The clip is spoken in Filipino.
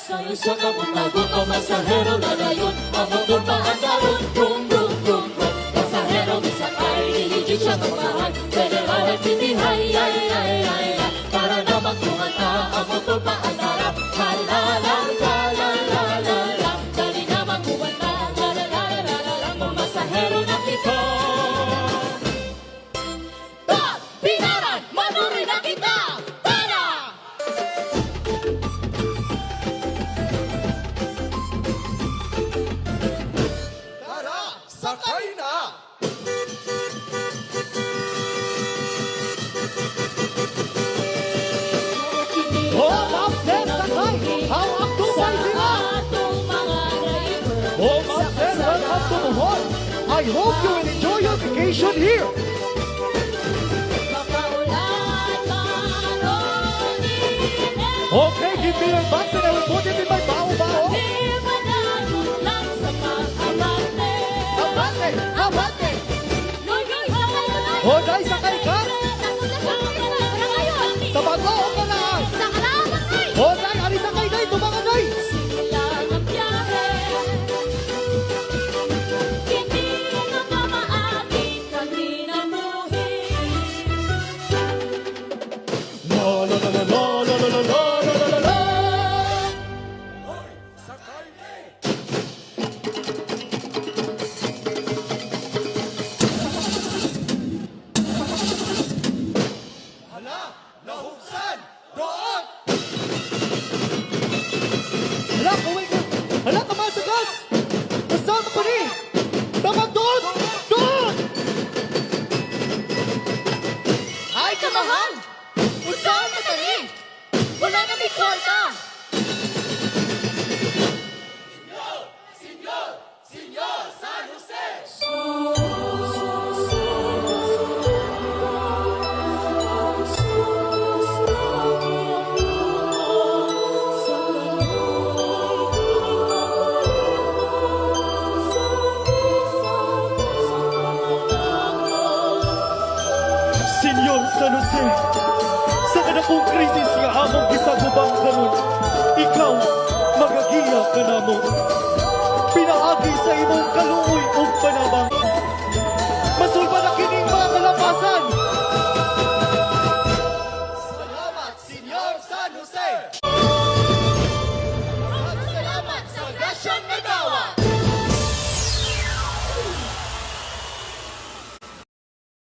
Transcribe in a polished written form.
Sa'yo sa kabutagot o masahero na dayon, ang motor pa ang daron. Brum, brum, brum, brum. Pasahero misakay, hihigit siya kapahan. Federal at tinihay, ay, ay, ay, ay. Para na magkumanta, ang motor pa ang darap. Halalang, lalalala. Dali na magkumanta, lalalala. Mga masahero na kita. Dot! Pinaran! Manuri na kita! Tara! Tara, sakay na! Oh, Ma'am Sir, sakay! Hawak tumay nila! Oh, Ma'am Sir, welcome to Bohol! I hope you will enjoy your vacation here! Okay, give me your bags and I will put it in my bao-bao! Abante! Abante! Oh, dahil sakay ka? Sa bago o kalaan? Oh, dahil ali sakay dahil, tumaga dahil! La la la la la la la la la la la la. Hoy, sakay ni! Hala, nahuksan! Doon! Hala, kaway ka! Hala, tamaan sa gas! Kasama ko ni! Tamang doon! Doon! Ay, kamahal! Usahan ka tani! Wala na may kwarta! Senyor San Jose! Senyor San Jose, sa kanakong krisis nga among gisagubang karon, ikaw magagiya ka namo. Pinaagi sa imong kalooban